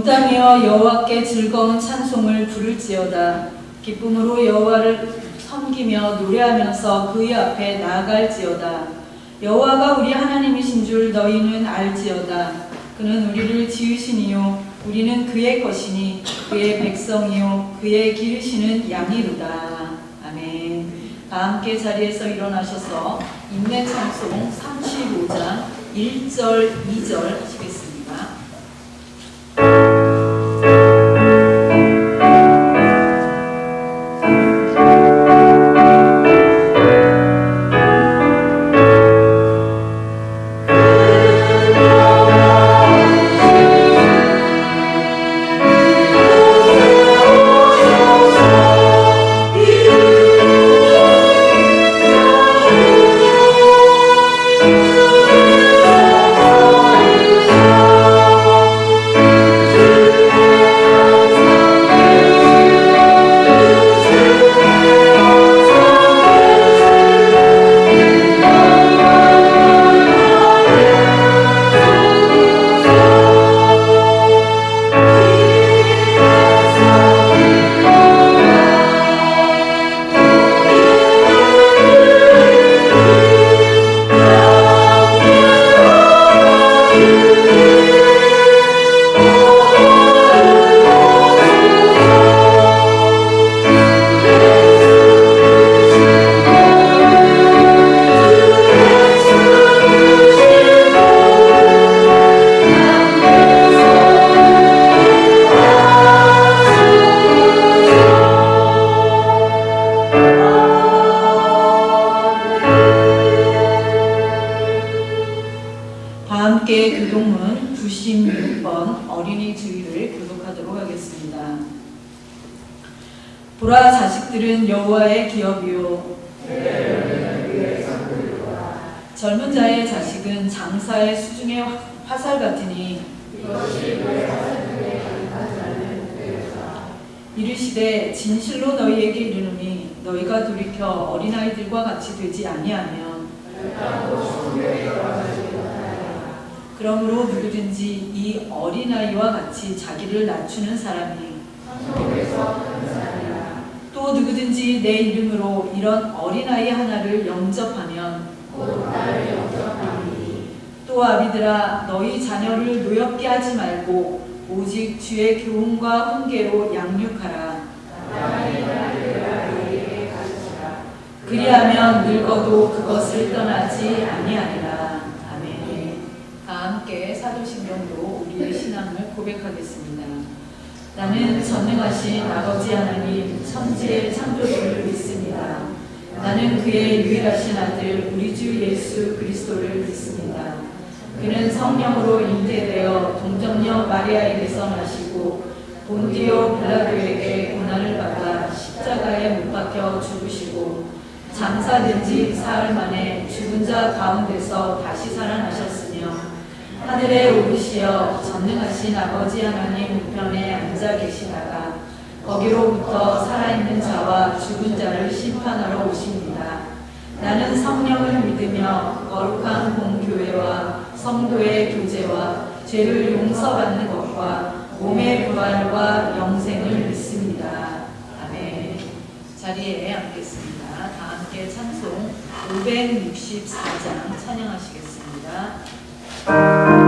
온 땅이여 여호와께 즐거운 찬송을 부를지어다. 기쁨으로 여호와를 섬기며 노래하면서 그의 앞에 나아갈지어다. 여호와가 우리 하나님이신 줄 너희는 알지어다. 그는 우리를 지으시니요 우리는 그의 것이니 그의 백성이요 그의 기르시는 양이로다. 아멘. 다 함께 자리에서 일어나셔서 인내 찬송 35장 1절 2절 하시겠습니다. 함께 교동문 96번 어린이 주의를 교독하도록 하겠습니다. 보라, 자식들은 여호와의 기업이요 젊은 자의 자식은 장사의 수중의 화살 같으니 이르시되 진실로 너희에게 이르노니 너희가 돌이켜 어린아이들과 같이 되지 아니하면 그러므로 누구든지 이 어린아이와 같이 자기를 낮추는 사람이 또 누구든지 내 이름으로 이런 어린아이 하나를 영접하면 또 아비들아 너희 자녀를 노엽게 하지 말고 오직 주의 교훈과 훈계로 양육하라. 그리하면 늙어도 그것을 떠나지 아니하리라. 함께 사도신경으로 우리의 신앙을 고백하겠습니다. 나는 전능하신 아버지 하나님 천지의 창조주를 믿습니다. 나는 그의 유일하신 아들 우리 주 예수 그리스도를 믿습니다. 그는 성령으로 잉태되어 동정녀 마리아에게서 나시고 본디오 빌라도에게 고난을 받아 십자가에 못 박혀 죽으시고 장사된 지 사흘 만에 죽은 자 가운데서 다시 살아나셨으며 하늘에 오르시어 전능하신 아버지 하나님 우편에 앉아 계시다가 거기로부터 살아있는 자와 죽은 자를 심판하러 오십니다. 나는 성령을 믿으며 거룩한 공교회와 성도의 교제와 죄를 용서받는 것과 몸의 부활과 영생을 믿습니다. 아멘. 자리에 앉겠습니다. 다 함께 찬송 564장 찬양하시겠습니다. Oh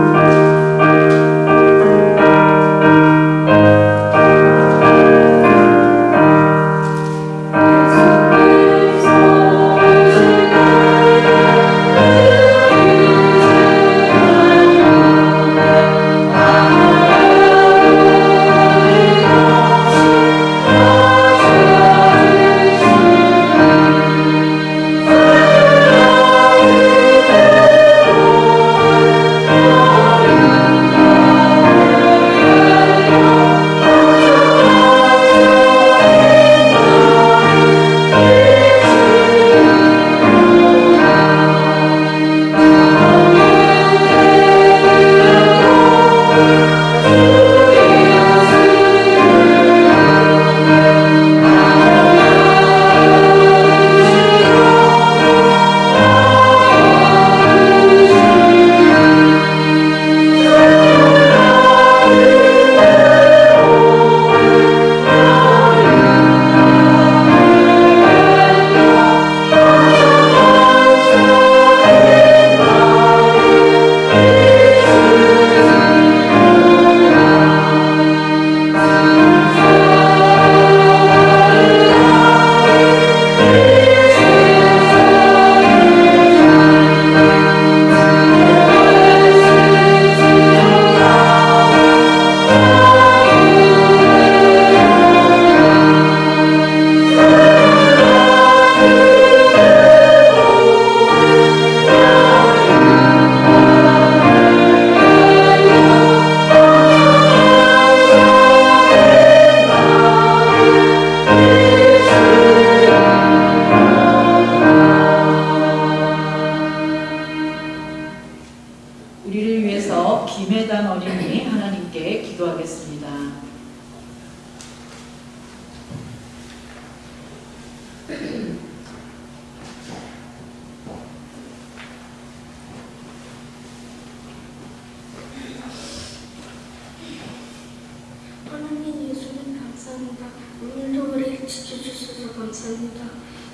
하나님 예수님 감사합니다. 오늘도 우리를 지켜주셔서 감사합니다.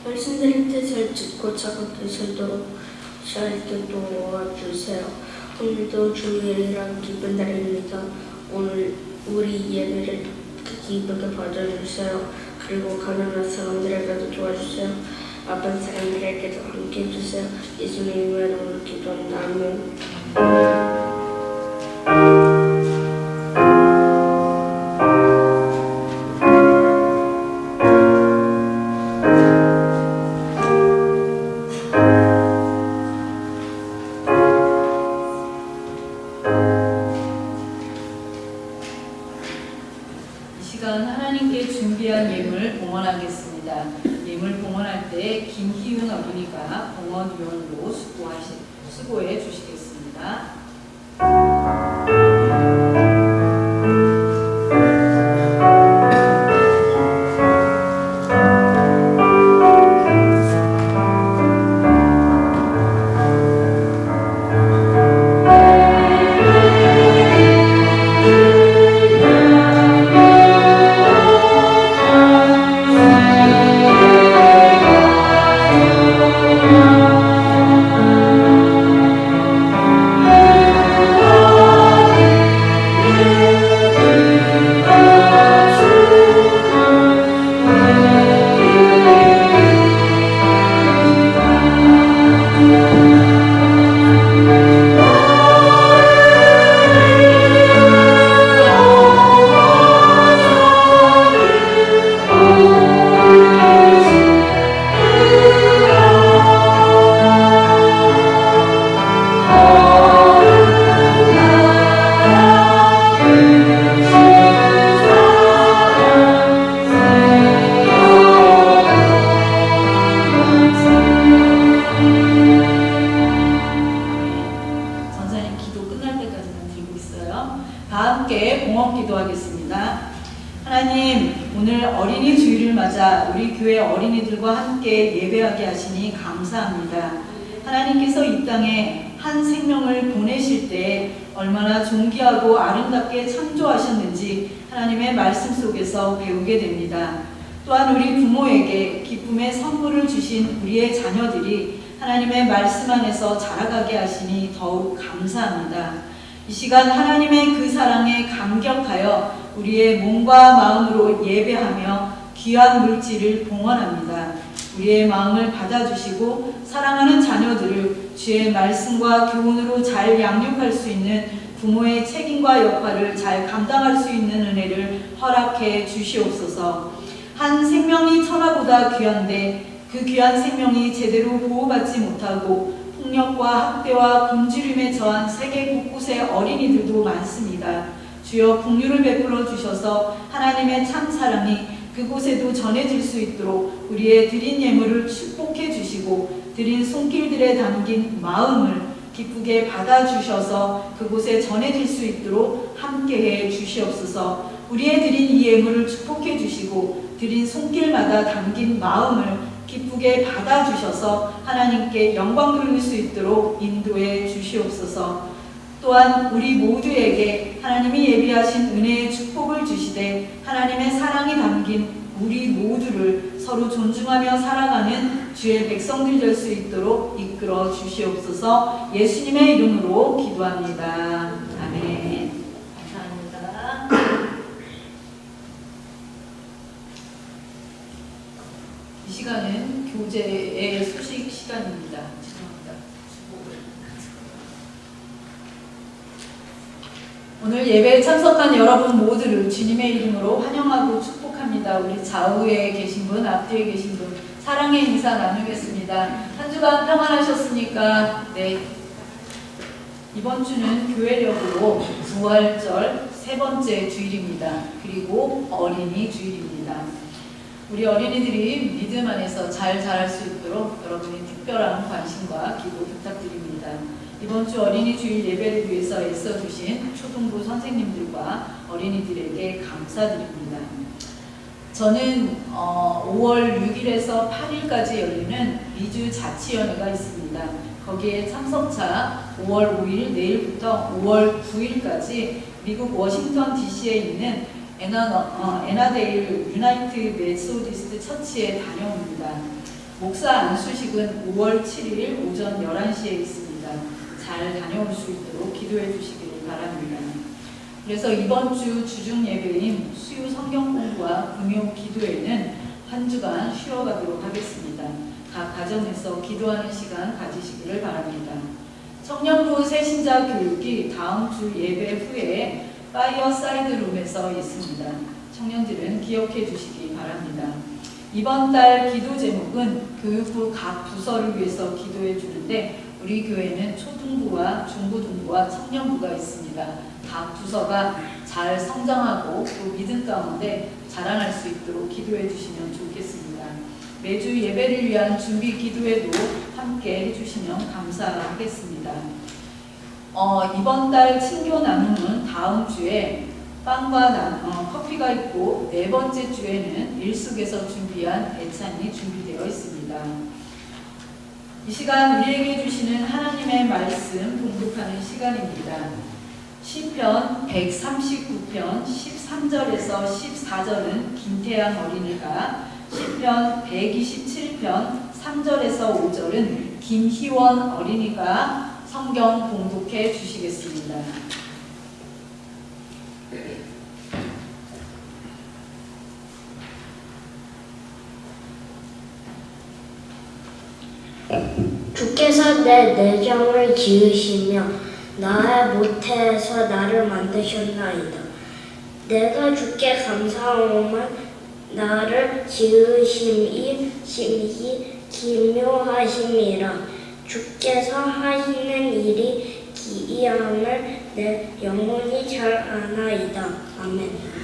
말씀 드릴 때 잘 듣고 작은 뜻을 잘 도와주세요. 오늘도 주일이란 기쁜 날입니다. 오늘 우리 예배를 기쁘게 받아주세요. 그리고 가난한 사람들에게도 도와주세요. 아픈 사람들에게도 함께 해주세요. 예수님의 이름으로 기도합니다. 아멘. 하나님께 준비한 예물 봉헌하겠습니다. 예물 봉헌할 때 김희윤 어린이가 봉헌위원으로 수고해 주시겠습니다. 다 함께 봉헌 기도하겠습니다. 하나님, 오늘 어린이 주일을 맞아 우리 교회 어린이들과 함께 예배하게 하시니 감사합니다. 하나님께서 이 땅에 한 생명을 보내실 때 얼마나 존귀하고 아름답게 창조하셨는지 하나님의 말씀 속에서 배우게 됩니다. 또한 우리 부모에게 기쁨의 선물을 주신 우리의 자녀들이 하나님의 말씀 안에서 자라가게 하시니 더욱 감사합니다. 이 시간 하나님의 그 사랑에 감격하여 우리의 몸과 마음으로 예배하며 귀한 물질을 봉헌합니다. 우리의 마음을 받아주시고 사랑하는 자녀들을 주의 말씀과 교훈으로 잘 양육할 수 있는 부모의 책임과 역할을 잘 감당할 수 있는 은혜를 허락해 주시옵소서. 한 생명이 천하보다 귀한데 그 귀한 생명이 제대로 보호받지 못하고 폭력과 학대와 굶주림에 처한 세계 곳곳의 어린이들도 많습니다. 주여 긍휼을 베풀어 주셔서 하나님의 참 사랑이 그곳에도 전해질 수 있도록 우리의 드린 예물을 축복해 주시고 드린 손길들에 담긴 마음을 기쁘게 받아주셔서 그곳에 전해질 수 있도록 함께해 주시옵소서. 우리의 드린 이 예물을 축복해 주시고 드린 손길마다 담긴 마음을 기쁘게 받아주셔서 하나님께 영광 돌릴 수 있도록 인도해 주시옵소서. 또한 우리 모두에게 하나님이 예비하신 은혜의 축복을 주시되 하나님의 사랑이 담긴 우리 모두를 서로 존중하며 살아가는 주의 백성들 될 수 있도록 이끌어 주시옵소서. 예수님의 이름으로 기도합니다. 아멘. 감사합니다. 이 시간은 교제의 소식 시간입니다. 죄송합니다. 오늘 예배에 참석한 여러분 모두를 주님의 이름으로 환영하고 축복합니다. 우리 좌우에 계신 분, 앞뒤에 계신 분, 사랑의 인사 나누겠습니다. 한 주간 평안하셨습니까? 네. 이번 주는 교회력으로 부활절 세 번째 주일입니다. 그리고 어린이 주일입니다. 우리 어린이들이 믿음 안에서 잘 자랄 수 있도록 여러분의 특별한 관심과 기도 부탁드립니다. 이번 주 어린이 주일 예배를 위해서 애써주신 초등부 선생님들과 어린이들에게 감사드립니다. 저는 5월 6일에서 8일까지 열리는 미주 자치연회가 있습니다. 거기에 참석차 5월 5일 내일부터 5월 9일까지 미국 워싱턴 DC에 있는 에나데일 유나이트 메소디스트 처치에 다녀옵니다. 목사 안수식은 5월 7일 오전 11시에 있습니다. 잘 다녀올 수 있도록 기도해 주시기를 바랍니다. 그래서 이번 주 주중 예배인 수요 성경 공부와 금요 기도회는 한 주간 쉬어가도록 하겠습니다. 각 가정에서 기도하는 시간 가지시기를 바랍니다. 청년부 새신자 교육이 다음 주 예배 후에 파이어사이드 룸에서 있습니다. 청년들은 기억해 주시기 바랍니다. 이번 달 기도 제목은 교육부 각 부서를 위해서 기도해 주는데 우리 교회는 초등부와 중고등부와 청년부가 있습니다. 각 부서가 잘 성장하고 또 믿음 가운데 자라날 수 있도록 기도해 주시면 좋겠습니다. 매주 예배를 위한 준비 기도회도 함께 해주시면 감사하겠습니다. 이번 달 친교 나눔은 다음 주에 빵과 커피가 있고 네 번째 주에는 일숙에서 준비한 애찬이 준비되어 있습니다. 이 시간 우리에게 주시는 하나님의 말씀 공독하는 시간입니다. 시편 139편 13절에서 14절은 김태양 어린이가, 시편 127편 3절에서 5절은 김희원 어린이가 성경 공독해 주시겠습니다. 주께서 내 내정을 지으시며 나의 모태에서 나를 만드셨나이다. 내가 주께 감사함은 나를 지으심이 심히 기묘하심이라. 주께서 하시는 일이 기이함을 내 영혼이 잘 아나이다. 아멘.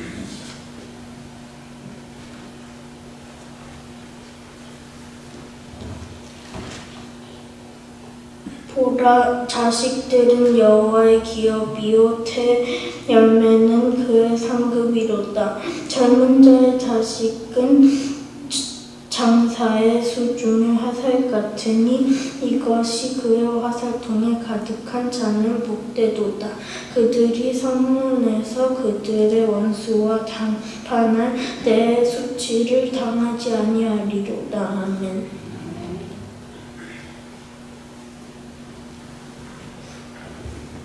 보라, 자식들은 여호와의 기업이요 태 열매는 그의 상급이로다. 젊은 자의 자식은 장사의 수중의 화살 같으니 이것이 그의 화살통에 가득한 자는 복되도다. 그들이 성문에서 그들의 원수와 단판할 때 수치를 당하지 아니하리로다. 아멘.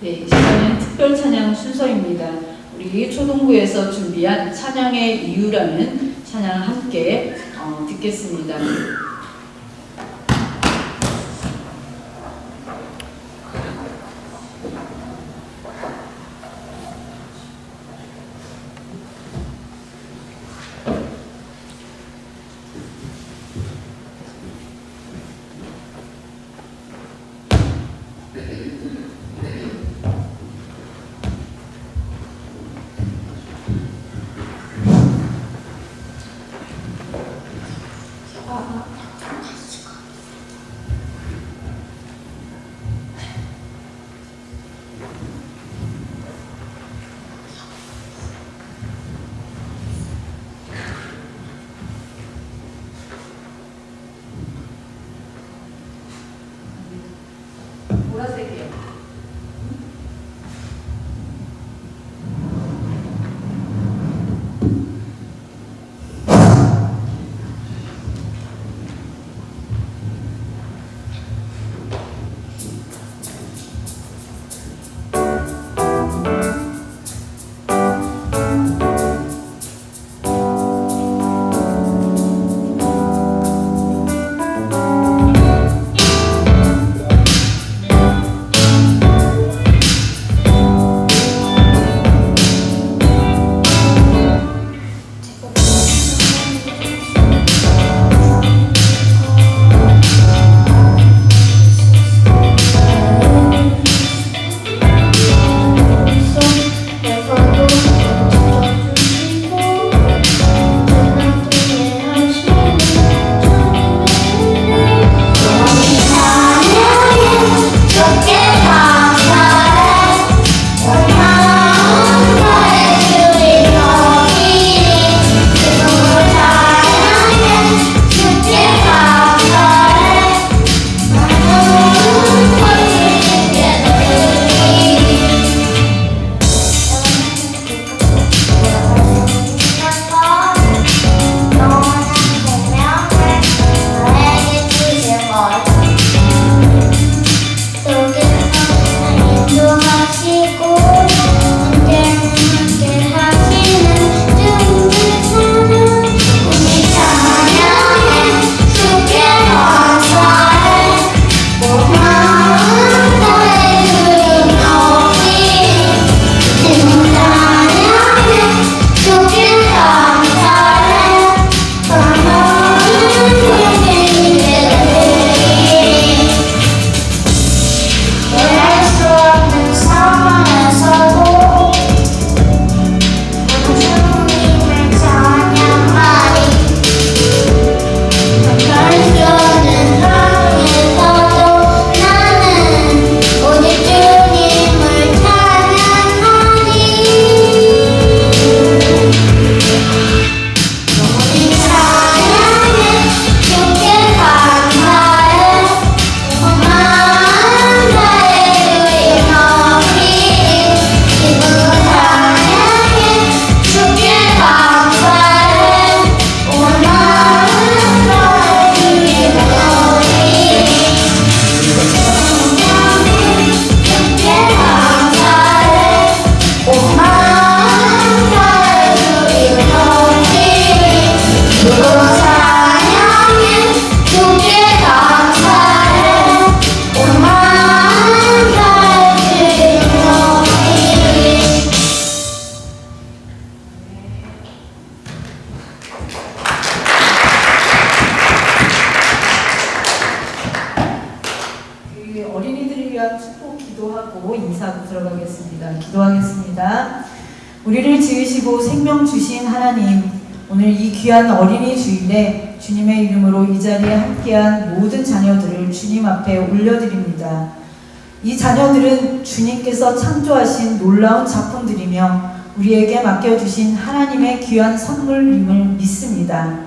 네, 이 시간은 특별 찬양 순서입니다. 우리 초동부에서 준비한 찬양의 이유라는 찬양 함께 듣겠습니다. 보라색이요. 하고 인사하고 들어가겠습니다. 기도하겠습니다. 우리를 지으시고 생명 주신 하나님, 오늘 이 귀한 어린이 주일에 주님의 이름으로 이 자리에 함께한 모든 자녀들을 주님 앞에 올려드립니다. 이 자녀들은 주님께서 창조하신 놀라운 작품들이며 우리에게 맡겨주신 하나님의 귀한 선물임을 믿습니다.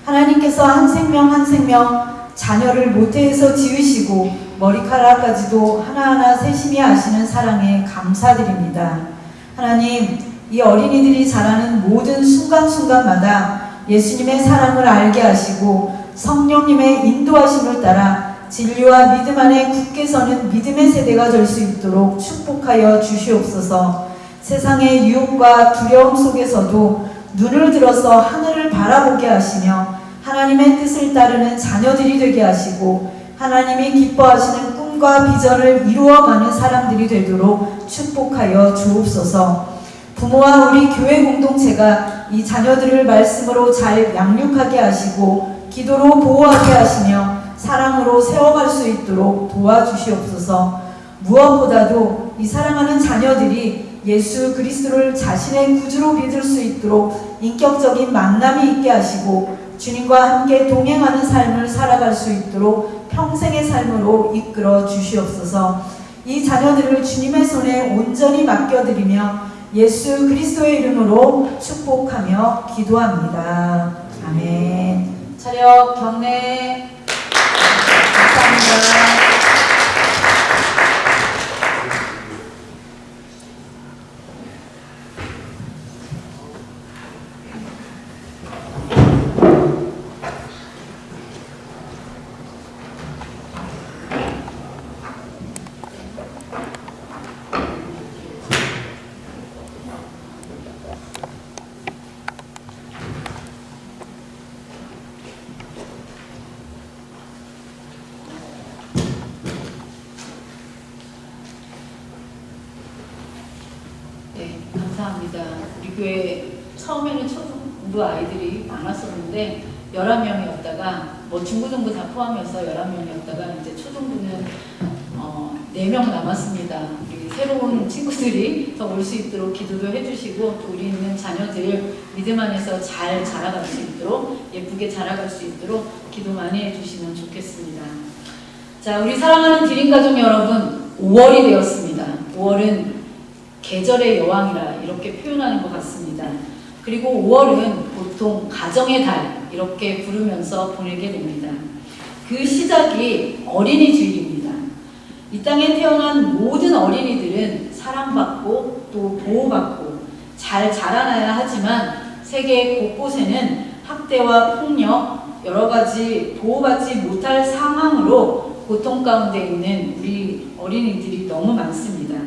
하나님께서 한 생명 한 생명 자녀를 모태에서 지으시고 머리카락까지도 하나하나 세심히 아시는 사랑에 감사드립니다. 하나님, 이 어린이들이 자라는 모든 순간순간마다 예수님의 사랑을 알게 하시고 성령님의 인도하심을 따라 진리와 믿음 안에 굳게 서는 믿음의 세대가 될 수 있도록 축복하여 주시옵소서. 세상의 유혹과 두려움 속에서도 눈을 들어서 하늘을 바라보게 하시며 하나님의 뜻을 따르는 자녀들이 되게 하시고 하나님이 기뻐하시는 꿈과 비전을 이루어가는 사람들이 되도록 축복하여 주옵소서. 부모와 우리 교회 공동체가 이 자녀들을 말씀으로 잘 양육하게 하시고 기도로 보호하게 하시며 사랑으로 세워갈 수 있도록 도와주시옵소서. 무엇보다도 이 사랑하는 자녀들이 예수 그리스도를 자신의 구주로 믿을 수 있도록 인격적인 만남이 있게 하시고 주님과 함께 동행하는 삶을 살아갈 수 있도록 평생의 삶으로 이끌어 주시옵소서. 이 자녀들을 주님의 손에 온전히 맡겨드리며 예수 그리스도의 이름으로 축복하며 기도합니다. 아멘. 차렷 경례. 감사합니다. 네, 감사합니다. 우리 교회 처음에는 초중부 아이들이 많았었는데 11명이었다가 중고등부 다 포함해서 11명이었다가 이제 초중부는 4명 남았습니다. 우리 새로운 친구들이 더 올 수 있도록 기도도 해주시고 또 우리 있는 자녀들 믿음 안에서 잘 자라갈 수 있도록 예쁘게 자라갈 수 있도록 기도 많이 해주시면 좋겠습니다. 자, 우리 사랑하는 드림가족 여러분, 5월이 되었습니다. 5월은 계절의 여왕이라 이렇게 표현하는 것 같습니다. 그리고 5월은 보통 가정의 달 이렇게 부르면서 보내게 됩니다. 그 시작이 어린이 주일입니다. 이 땅에 태어난 모든 어린이들은 사랑받고 또 보호받고 잘 자라나야 하지만 세계 곳곳에는 학대와 폭력, 여러 가지 보호받지 못할 상황으로 고통 가운데 있는 우리 어린이들이 너무 많습니다.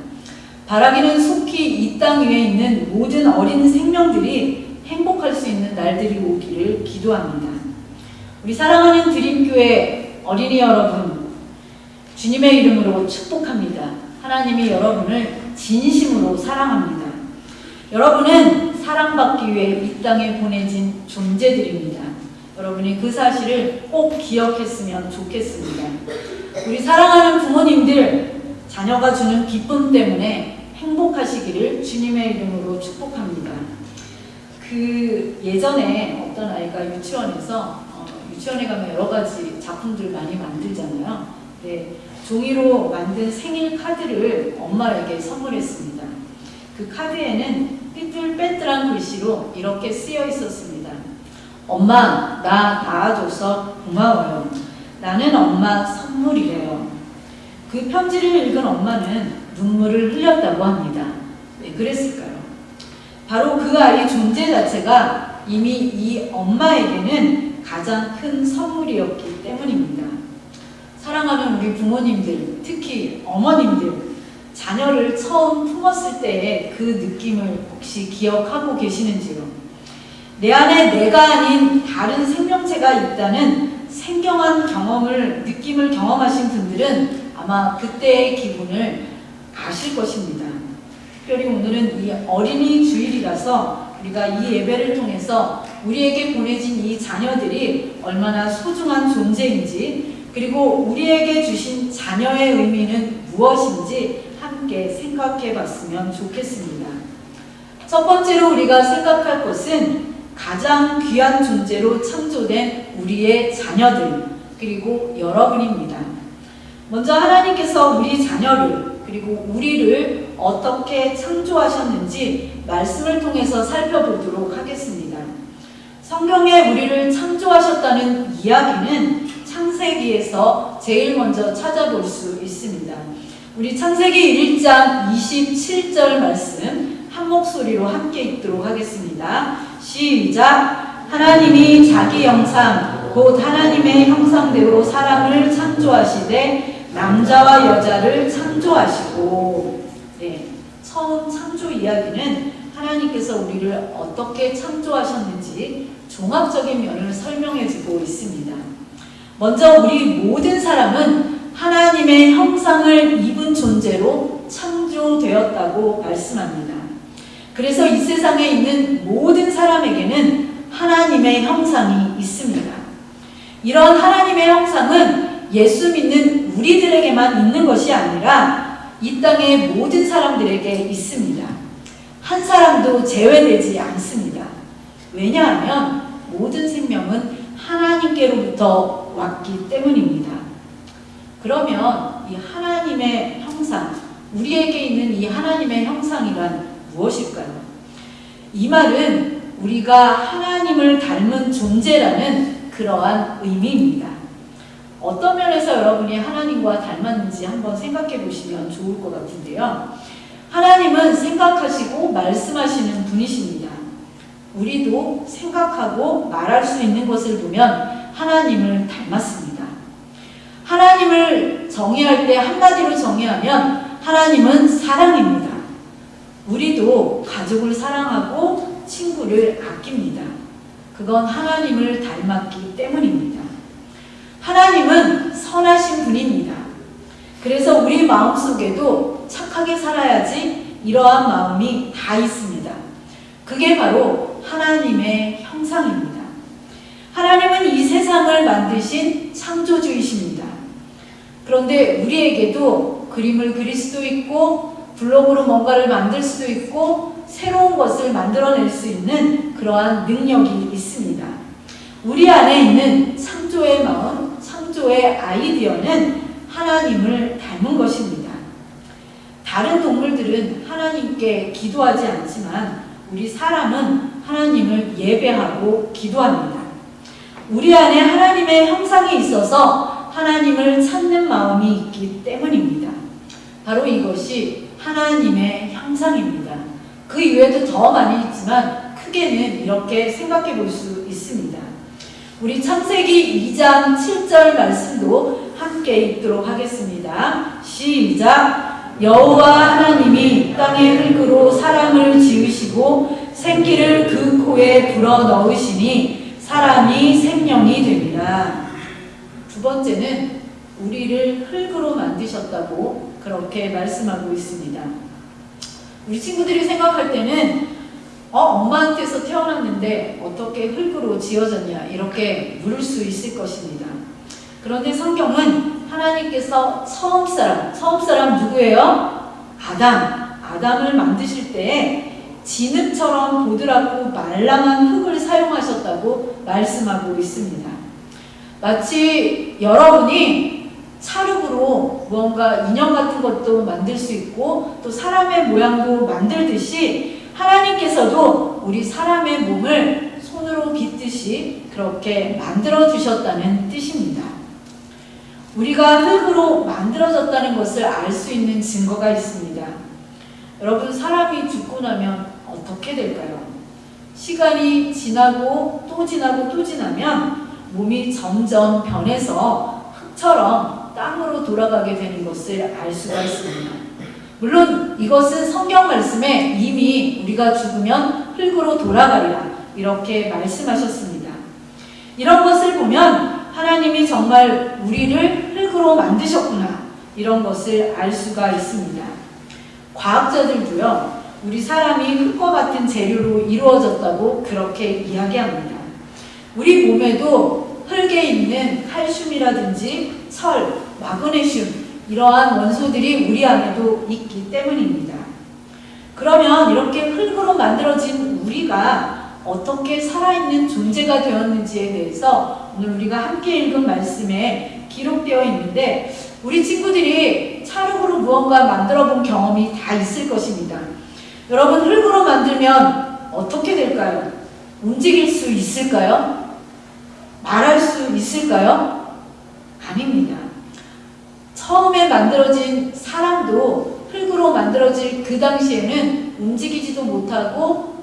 바라기는 속히 이 땅 위에 있는 모든 어린 생명들이 행복할 수 있는 날들이 오기를 기도합니다. 우리 사랑하는 드림교회 어린이 여러분, 주님의 이름으로 축복합니다. 하나님이 여러분을 진심으로 사랑합니다. 여러분은 사랑받기 위해 이 땅에 보내진 존재들입니다. 여러분이 그 사실을 꼭 기억했으면 좋겠습니다. 우리 사랑하는 부모님들, 자녀가 주는 기쁨 때문에 행복하시기를 주님의 이름으로 축복합니다. 예전에 어떤 아이가 유치원에 가면 여러 가지 작품들 많이 만들잖아요. 네, 종이로 만든 생일 카드를 엄마에게 선물했습니다. 그 카드에는 삐뚤빼뚤한 글씨로 이렇게 쓰여 있었습니다. 엄마, 나 낳아줘서 고마워요. 나는 엄마 선물이래요. 그 편지를 읽은 엄마는 눈물을 흘렸다고 합니다. 왜 그랬을까요? 바로 그 아이 존재 자체가 이미 이 엄마에게는 가장 큰 선물이었기 때문입니다. 사랑하는 우리 부모님들, 특히 어머님들, 자녀를 처음 품었을 때의 그 느낌을 혹시 기억하고 계시는지요? 내 안에 내가 아닌 다른 생명체가 있다는 생경한 느낌을 경험하신 분들은 아마 그때의 기분을 아실 것입니다. 특별히 오늘은 이 어린이 주일이라서 우리가 이 예배를 통해서 우리에게 보내진 이 자녀들이 얼마나 소중한 존재인지, 그리고 우리에게 주신 자녀의 의미는 무엇인지 함께 함께 생각해 봤으면 좋겠습니다. 첫 번째로 우리가 생각할 것은 가장 귀한 존재로 창조된 우리의 자녀들, 그리고 여러분입니다. 먼저 하나님께서 우리 자녀를, 그리고 우리를 어떻게 창조하셨는지 말씀을 통해서 살펴보도록 하겠습니다. 성경에 우리를 창조하셨다는 이야기는 창세기에서 제일 먼저 찾아볼 수 있습니다. 우리 창세기 1장 27절 말씀 한 목소리로 함께 읽도록 하겠습니다. 시작! 하나님이 자기 형상 곧 하나님의 형상대로 사람을 창조하시되 남자와 여자를 창조하시고. 네, 처음 창조 이야기는 하나님께서 우리를 어떻게 창조하셨는지 종합적인 면을 설명해주고 있습니다. 먼저 우리 모든 사람은 하나님의 형상을 입은 존재로 창조되었다고 말씀합니다. 그래서 이 세상에 있는 모든 사람에게는 하나님의 형상이 있습니다. 이런 하나님의 형상은 예수 믿는 우리들에게만 있는 것이 아니라 이 땅의 모든 사람들에게 있습니다. 한 사람도 제외되지 않습니다. 왜냐하면 모든 생명은 하나님께로부터 왔기 때문입니다. 그러면 이 하나님의 형상, 우리에게 있는 이 하나님의 형상이란 무엇일까요? 이 말은 우리가 하나님을 닮은 존재라는 그러한 의미입니다. 어떤 면에서 여러분이 하나님과 닮았는지 한번 생각해 보시면 좋을 것 같은데요. 하나님은 생각하시고 말씀하시는 분이십니다. 우리도 생각하고 말할 수 있는 것을 보면 하나님을 닮았습니다. 하나님을 정의할 때 한마디로 정의하면 하나님은 사랑입니다. 우리도 가족을 사랑하고 친구를 아낍니다. 그건 하나님을 닮았기 때문입니다. 하나님은 선하신 분입니다. 그래서 우리 마음속에도 착하게 살아야지 이러한 마음이 다 있습니다. 그게 바로 하나님의 형상입니다. 하나님은 이 세상을 만드신 창조주이십니다. 그런데 우리에게도 그림을 그릴 수도 있고 블록으로 뭔가를 만들 수도 있고 새로운 것을 만들어낼 수 있는 그러한 능력이 있습니다. 우리 안에 있는 창조의 마음, 창조의 아이디어는 하나님을 닮은 것입니다. 다른 동물들은 하나님께 기도하지 않지만 우리 사람은 하나님을 예배하고 기도합니다. 우리 안에 하나님의 형상이 있어서 하나님을 찾는 마음이 있기 때문입니다. 바로 이것이 하나님의 형상입니다. 그 이외에도 더 많이 있지만 크게는 이렇게 생각해 볼 수 있습니다. 우리 창세기 2장 7절 말씀도 함께 읽도록 하겠습니다. 시작! 여호와 하나님이 땅의 흙으로 사람을 지으시고 생기를 그 코에 불어넣으시니 사람이 생명이 됩니다. 두 번째는 우리를 흙으로 만드셨다고 그렇게 말씀하고 있습니다. 우리 친구들이 생각할 때는 엄마한테서 태어났는데 어떻게 흙으로 지어졌냐 이렇게 물을 수 있을 것입니다. 그런데 성경은 하나님께서 처음 사람 누구예요? 아담을 만드실 때 진흙처럼 보드랍고 말랑한 흙을 사용하셨다고 말씀하고 있습니다. 마치 여러분이 찰흙으로 무언가 인형 같은 것도 만들 수 있고 또 사람의 모양도 만들듯이 하나님께서도 우리 사람의 몸을 손으로 빚듯이 그렇게 만들어 주셨다는 뜻입니다. 우리가 흙으로 만들어졌다는 것을 알 수 있는 증거가 있습니다. 여러분, 사람이 죽고 나면 어떻게 될까요? 시간이 지나고 또 지나고 또 지나면 몸이 점점 변해서 흙처럼 땅으로 돌아가게 되는 것을 알 수가 있습니다. 물론 이것은 성경 말씀에 이미 우리가 죽으면 흙으로 돌아가리라 이렇게 말씀하셨습니다. 이런 것을 보면 하나님이 정말 우리를 흙으로 만드셨구나 이런 것을 알 수가 있습니다. 과학자들도요, 우리 사람이 흙과 같은 재료로 이루어졌다고 그렇게 이야기합니다. 우리 몸에도 흙에 있는 칼슘이라든지 철, 마그네슘 이러한 원소들이 우리 안에도 있기 때문입니다. 그러면 이렇게 흙으로 만들어진 우리가 어떻게 살아있는 존재가 되었는지에 대해서 오늘 우리가 함께 읽은 말씀에 기록되어 있는데, 우리 친구들이 찰흙으로 무언가 만들어 본 경험이 다 있을 것입니다. 여러분, 흙으로 만들면 어떻게 될까요? 움직일 수 있을까요? 말할 수 있을까요? 아닙니다. 처음에 만들어진 사람도 흙으로 만들어질 그 당시에는 움직이지도 못하고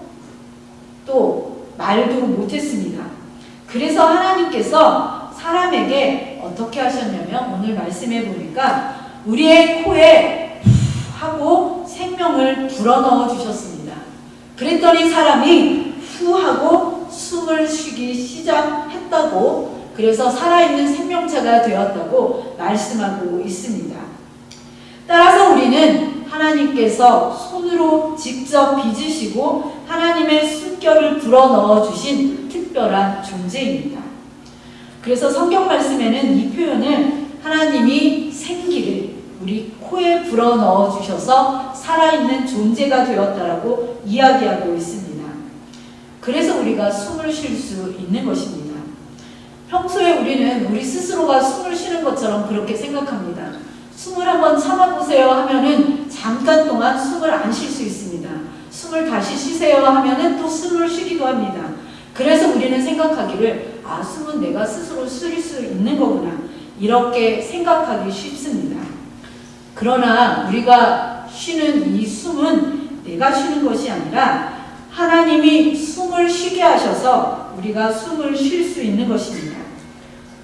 또 말도 못했습니다. 그래서 하나님께서 사람에게 어떻게 하셨냐면, 오늘 말씀해 보니까 우리의 코에 하고 생명을 불어넣어 주셨습니다. 그랬더니 사람이 후 하고 숨을 쉬기 시작했다고, 그래서 살아있는 생명체가 되었다고 말씀하고 있습니다. 따라서 우리는 하나님께서 손으로 직접 빚으시고 하나님의 숨결을 불어넣어 주신 특별한 존재입니다. 그래서 성경 말씀에는 이 표현을 하나님이 생기를 우리 코에 불어넣어 주셔서 살아있는 존재가 되었다라고 이야기하고 있습니다. 그래서 우리가 숨을 쉴 수 있는 것입니다. 평소에 우리는 우리 스스로가 숨을 쉬는 것처럼 그렇게 생각합니다. 숨을 한번 참아보세요 하면은 잠깐 동안 숨을 안 쉴 수 있습니다. 숨을 다시 쉬세요 하면은 또 숨을 쉬기도 합니다. 그래서 우리는 생각하기를, 숨은 내가 스스로 쉴 수 있는 거구나, 이렇게 생각하기 쉽습니다. 그러나 우리가 쉬는 이 숨은 내가 쉬는 것이 아니라 하나님이 숨을 쉬게 하셔서 우리가 숨을 쉴 수 있는 것입니다.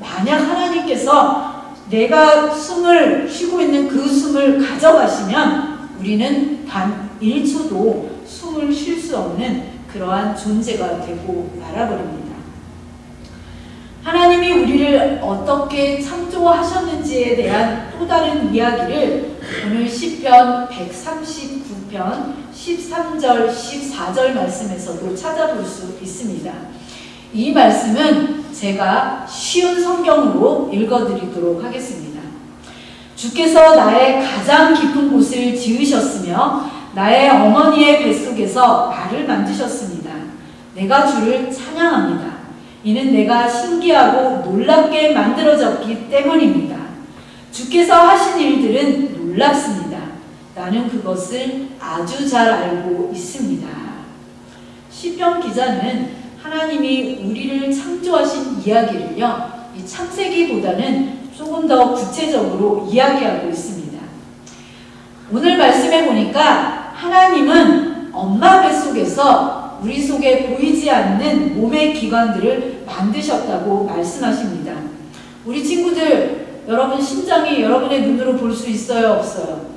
만약 하나님께서 내가 숨을 쉬고 있는 그 숨을 가져가시면 우리는 단 1초도 숨을 쉴 수 없는 그러한 존재가 되고 말아버립니다. 하나님이 우리를 어떻게 창조하셨는지에 대한 또 다른 이야기를 오늘 시편 139편 13절 14절 말씀에서도 찾아볼 수 있습니다. 이 말씀은 제가 쉬운 성경으로 읽어드리도록 하겠습니다. 주께서 나의 가장 깊은 곳을 지으셨으며 나의 어머니의 뱃속에서 나를 만드셨습니다. 내가 주를 찬양합니다. 이는 내가 신기하고 놀랍게 만들어졌기 때문입니다. 주께서 하신 일들은 놀랍습니다. 나는 그것을 아주 잘 알고 있습니다. 시편 기자는 하나님이 우리를 창조하신 이야기를요, 이 창세기보다는 조금 더 구체적으로 이야기하고 있습니다. 오늘 말씀해 보니까 하나님은 엄마 뱃속에서 우리 속에 보이지 않는 몸의 기관들을 만드셨다고 말씀하십니다. 우리 친구들, 여러분 심장이 여러분의 눈으로 볼 수 있어요, 없어요?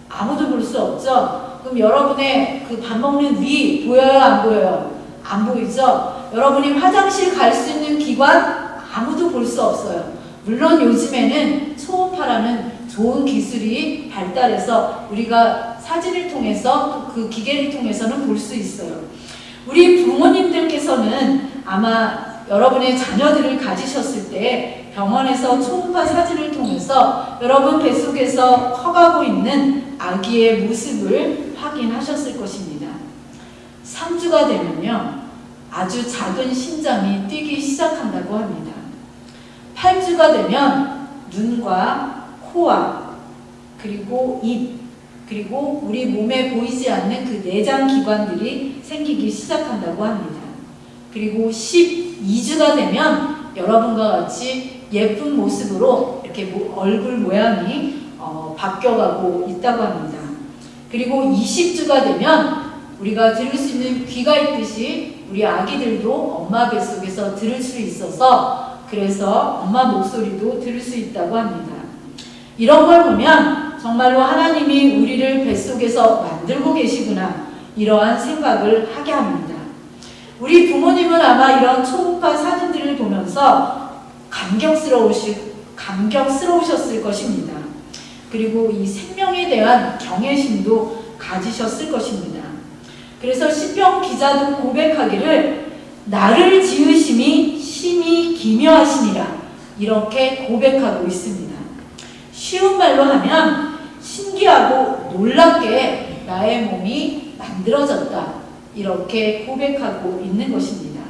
아무도 볼 수 없죠? 그럼 여러분의 그 밥 먹는 위 보여요, 안 보여요? 안 보이죠? 여러분이 화장실 갈 수 있는 기관 아무도 볼 수 없어요. 물론 요즘에는 초음파라는 좋은 기술이 발달해서 우리가 사진을 통해서 또 그 기계를 통해서는 볼 수 있어요. 우리 부모님들께서는 아마 여러분의 자녀들을 가지셨을 때 병원에서 초음파 사진을 통해서 여러분 뱃속에서 커가고 있는 아기의 모습을 확인하셨을 것입니다. 3주가 되면요, 아주 작은 심장이 뛰기 시작한다고 합니다. 8주가 되면 눈과 코와 그리고 입, 그리고 우리 몸에 보이지 않는 그 내장 기관들이 생기기 시작한다고 합니다. 그리고 12주가 되면 여러분과 같이 예쁜 모습으로 이렇게 얼굴 모양이 바뀌어가고 있다고 합니다. 그리고 20주가 되면 우리가 들을 수 있는 귀가 있듯이 우리 아기들도 엄마 뱃속에서 들을 수 있어서, 그래서 엄마 목소리도 들을 수 있다고 합니다. 이런 걸 보면 정말로 하나님이 우리를 뱃속에서 만들고 계시구나, 이러한 생각을 하게 합니다. 우리 부모님은 아마 이런 초음파 사진들을 보면서 감격스러우셨을 것입니다. 그리고 이 생명에 대한 경외심도 가지셨을 것입니다. 그래서 시편 기자도 고백하기를 나를 지으심이 심히 기묘하시니라, 이렇게 고백하고 있습니다. 쉬운 말로 하면 신기하고 놀랍게 나의 몸이 만들어졌다. 이렇게 고백하고 있는 것입니다.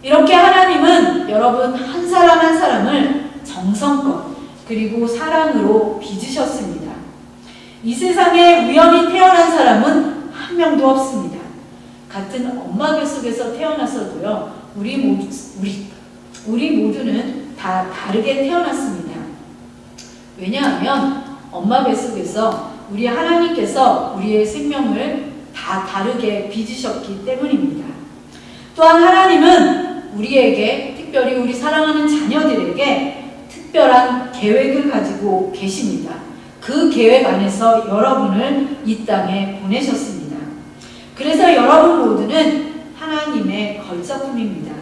이렇게 하나님은 여러분 한 사람 한 사람을 정성껏 그리고 사랑으로 빚으셨습니다. 이 세상에 우연히 태어난 사람은 한 명도 없습니다. 같은 엄마 뱃속에서 태어나서도요, 우리 모두는 다 다르게 태어났습니다. 왜냐하면 엄마 뱃속에서 우리 하나님께서 우리의 생명을 다 다르게 빚으셨기 때문입니다. 또한 하나님은 우리에게, 특별히 우리 사랑하는 자녀들에게 특별한 계획을 가지고 계십니다. 그 계획 안에서 여러분을 이 땅에 보내셨습니다. 그래서 여러분 모두는 하나님의 걸작품입니다.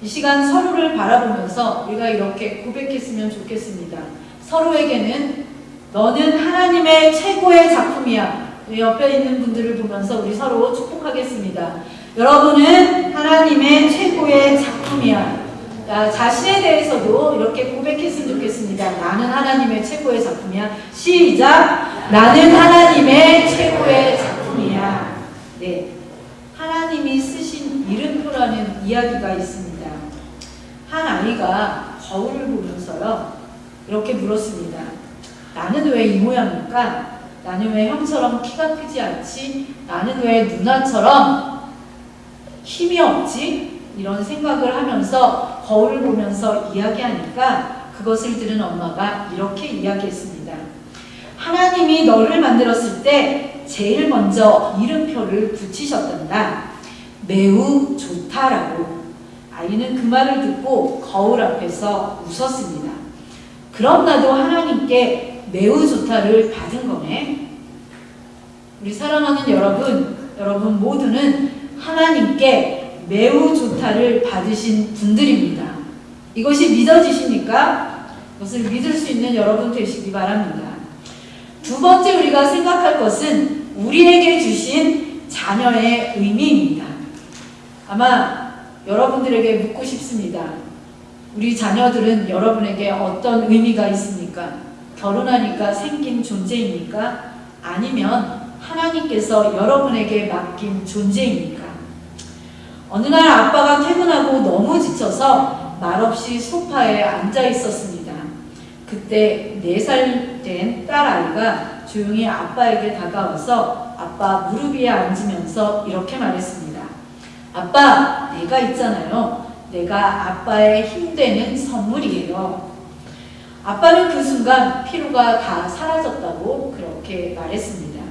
이 시간 서로를 바라보면서 우리가 이렇게 고백했으면 좋겠습니다. 서로에게는 너는 하나님의 최고의 작품이야. 옆에 있는 분들을 보면서 우리 서로 축복하겠습니다. 여러분은 하나님의 최고의 작품이야. 자신에 대해서도 이렇게 고백했으면 좋겠습니다. 나는 하나님의 최고의 작품이야. 시작! 나는 하나님의 최고의 작품이야. 네, 하나님이 쓰신 이름표라는 이야기가 있습니다. 한 아이가 거울을 보면서요, 이렇게 물었습니다. 나는 왜 이 모양일까? 나는 왜 형처럼 키가 크지 않지? 나는 왜 누나처럼 힘이 없지? 이런 생각을 하면서 거울을 보면서 이야기하니까 그것을 들은 엄마가 이렇게 이야기했습니다. 하나님이 너를 만들었을 때 제일 먼저 이름표를 붙이셨단다. 매우 좋다라고. 아이는 그 말을 듣고 거울 앞에서 웃었습니다. 그럼 나도 하나님께 매우 좋다를 받은 거네. 우리 사랑하는 여러분 모두는 하나님께 매우 좋다를 받으신 분들입니다. 이것이 믿어지십니까? 그것을 믿을 수 있는 여러분 되시기 바랍니다. 두 번째 우리가 생각할 것은 우리에게 주신 자녀의 의미입니다. 아마 여러분들에게 묻고 싶습니다. 우리 자녀들은 여러분에게 어떤 의미가 있습니까? 결혼하니까 생긴 존재입니까? 아니면 하나님께서 여러분에게 맡긴 존재입니까? 어느 날 아빠가 퇴근하고 너무 지쳐서 말없이 소파에 앉아 있었습니다. 그때 4살 된 딸아이가 조용히 아빠에게 다가와서 아빠 무릎 위에 앉으면서 이렇게 말했습니다. 아빠, 내가 있잖아요. 내가 아빠의 힘되는 선물이에요. 아빠는 그 순간 피로가 다 사라졌다고 그렇게 말했습니다.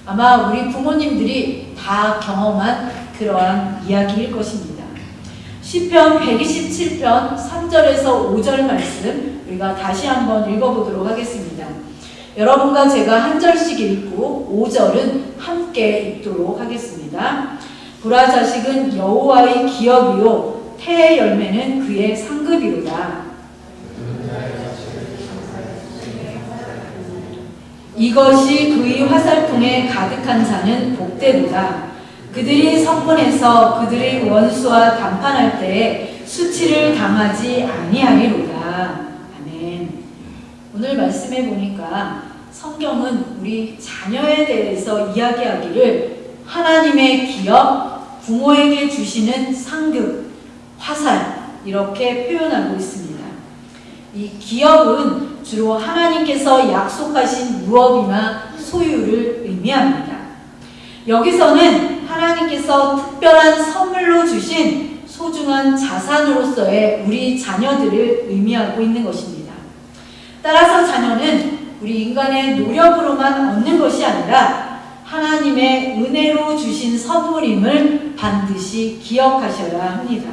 아마 우리 부모님들이 다 경험한 그러한 이야기일 것입니다. 시편 127편 3절에서 5절 말씀 우리가 다시 한번 읽어보도록 하겠습니다. 여러분과 제가 한 절씩 읽고 5절은 함께 읽도록 하겠습니다. 보라, 자식은 여호와의 기업이요 태의 열매는 그의 상급이로다. 이것이 그의 화살통에 가득한 자는 복되도다. 그들이 성문에서 그들의 원수와 담판할 때에 수치를 당하지 아니하리로다. 아멘. 오늘 말씀해 보니까 성경은 우리 자녀에 대해서 이야기하기를 하나님의 기업, 부모에게 주시는 상급, 화살 이렇게 표현하고 있습니다. 이 기업은 주로 하나님께서 약속하신 유업이나 소유를 의미합니다. 여기서는 하나님께서 특별한 선물로 주신 소중한 자산으로서의 우리 자녀들을 의미하고 있는 것입니다. 따라서 자녀는 우리 인간의 노력으로만 얻는 것이 아니라 하나님의 은혜로 주신 선물임을 반드시 기억하셔야 합니다.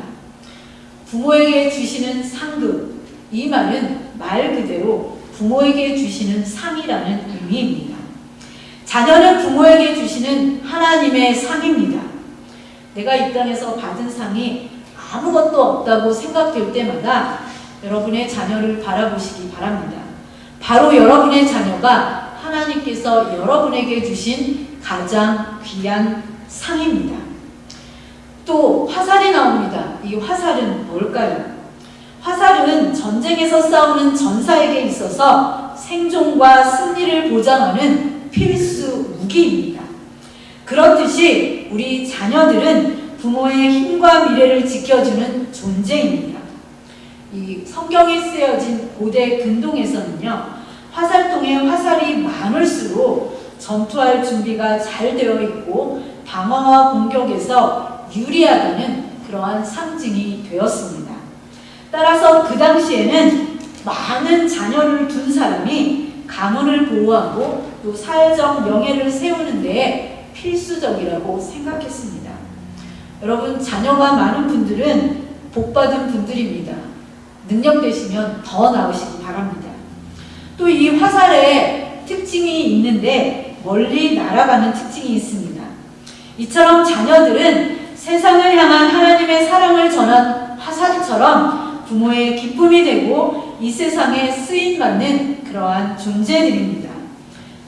부모에게 주시는 상급, 이 말은 말 그대로 부모에게 주시는 상이라는 의미입니다. 자녀는 부모에게 주시는 하나님의 상입니다. 내가 이 땅에서 받은 상이 아무것도 없다고 생각될 때마다 여러분의 자녀를 바라보시기 바랍니다. 바로 여러분의 자녀가 하나님께서 여러분에게 주신 가장 귀한 상입니다. 또 화살이 나옵니다. 이 화살은 뭘까요? 화살은 사람은 전쟁에서 싸우는 전사에게 있어서 생존과 승리를 보장하는 필수 무기입니다. 그렇듯이 우리 자녀들은 부모의 힘과 미래를 지켜주는 존재입니다. 이 성경에 쓰여진 고대 근동에서는요, 화살통에 화살이 많을수록 전투할 준비가 잘 되어 있고 방어와 공격에서 유리하다는 그러한 상징이 되었습니다. 따라서 그 당시에는 많은 자녀를 둔 사람이 가문을 보호하고 또 사회적 명예를 세우는 데에 필수적이라고 생각했습니다. 여러분, 자녀가 많은 분들은 복받은 분들입니다. 능력 되시면 더 나으시기 바랍니다. 또 이 화살에 특징이 있는데 멀리 날아가는 특징이 있습니다. 이처럼 자녀들은 세상을 향한 하나님의 사랑을 전한 화살처럼 부모의 기쁨이 되고 이 세상에 쓰임받는 그러한 존재들입니다.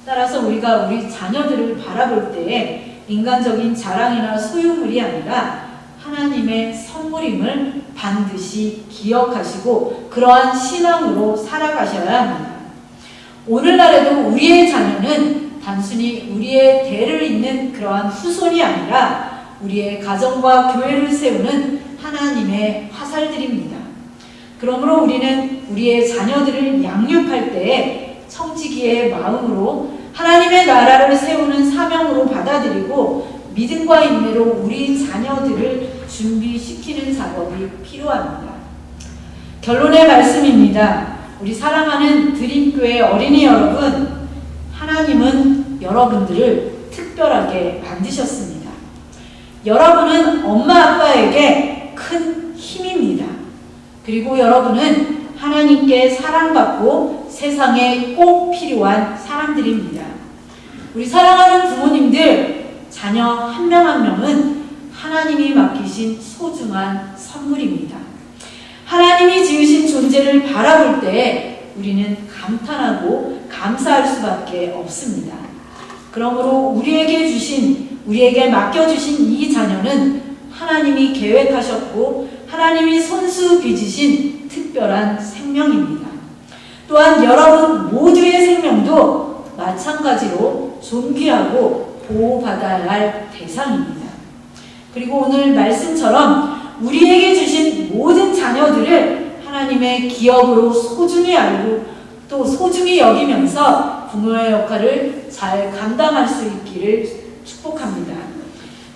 따라서 우리가 우리 자녀들을 바라볼 때에 인간적인 자랑이나 소유물이 아니라 하나님의 선물임을 반드시 기억하시고 그러한 신앙으로 살아가셔야 합니다. 오늘날에도 우리의 자녀는 단순히 우리의 대를 잇는 그러한 후손이 아니라 우리의 가정과 교회를 세우는 하나님의 화살들입니다. 그러므로 우리는 우리의 자녀들을 양육할 때에 청지기의 마음으로 하나님의 나라를 세우는 사명으로 받아들이고 믿음과 인내로 우리 자녀들을 준비시키는 작업이 필요합니다. 결론의 말씀입니다. 우리 사랑하는 드림교회 어린이 여러분, 하나님은 여러분들을 특별하게 만드셨습니다. 여러분은 엄마 아빠에게 큰 힘입니다. 그리고 여러분은 하나님께 사랑받고 세상에 꼭 필요한 사람들입니다. 우리 사랑하는 부모님들, 자녀 한 명 한 명은 하나님이 맡기신 소중한 선물입니다. 하나님이 지으신 존재를 바라볼 때 우리는 감탄하고 감사할 수밖에 없습니다. 그러므로 우리에게 맡겨주신 이 자녀는 하나님이 계획하셨고 하나님이 손수 빚으신 특별한 생명입니다. 또한 여러분 모두의 생명도 마찬가지로 존귀하고 보호받아야 할 대상입니다. 그리고 오늘 말씀처럼 우리에게 주신 모든 자녀들을 하나님의 기업으로 소중히 알고 또 소중히 여기면서 부모의 역할을 잘 감당할 수 있기를 축복합니다.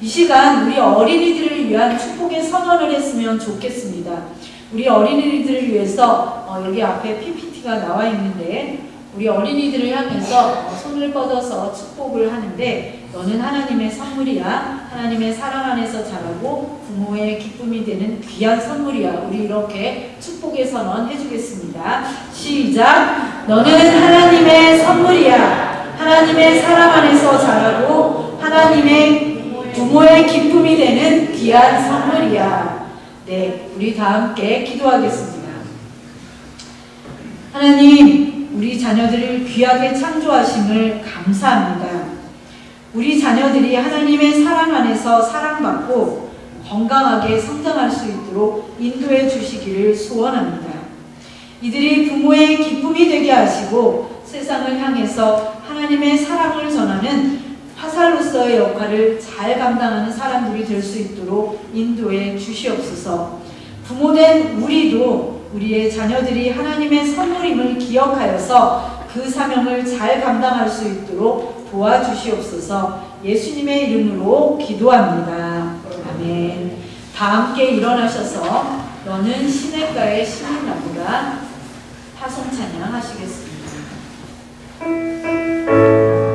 이 시간 우리 어린이들을 위한 축복의 선언을 했으면 좋겠습니다. 우리 어린이들을 위해서 여기 앞에 PPT가 나와 있는데 우리 어린이들을 향해서 손을 뻗어서 축복을 하는데 너는 하나님의 선물이야. 하나님의 사랑 안에서 자라고 부모의 기쁨이 되는 귀한 선물이야. 우리 이렇게 축복의 선언 해주겠습니다. 시작! 너는 하나님의 선물이야. 하나님의 사랑 안에서 자라고 하나님의 부모의 기쁨이 되는 귀한 선물이야. 네, 우리 다 함께 기도하겠습니다. 하나님, 우리 자녀들을 귀하게 창조하심을 감사합니다. 우리 자녀들이 하나님의 사랑 안에서 사랑받고 건강하게 성장할 수 있도록 인도해 주시기를 소원합니다. 이들이 부모의 기쁨이 되게 하시고 세상을 향해서 하나님의 사랑을 전하는 화살로서의 역할을 잘 감당하는 사람들이 될 수 있도록 인도해 주시옵소서. 부모된 우리도 우리의 자녀들이 하나님의 선물임을 기억하여서 그 사명을 잘 감당할 수 있도록 도와주시옵소서. 예수님의 이름으로 기도합니다. 아멘. 다 함께 일어나셔서 너는 시냇가의 시민나무라 파송 찬양 하시겠습니다. 아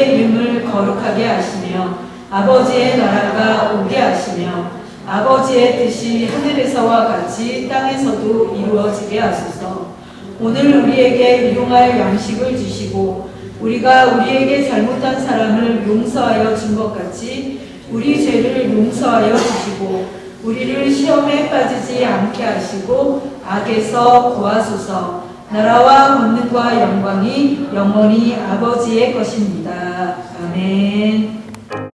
아버지의 이름을 거룩하게 하시며 아버지의 나라가 오게 하시며 아버지의 뜻이 하늘에서와 같이 땅에서도 이루어지게 하소서. 오늘 우리에게 일용할 양식을 주시고 우리가 우리에게 잘못한 사람을 용서하여 준 것 같이 우리 죄를 용서하여 주시고 우리를 시험에 빠지지 않게 하시고 악에서 구하소서. 나라와 권능과 영광이 영원히 아버지의 것입니다. 아멘.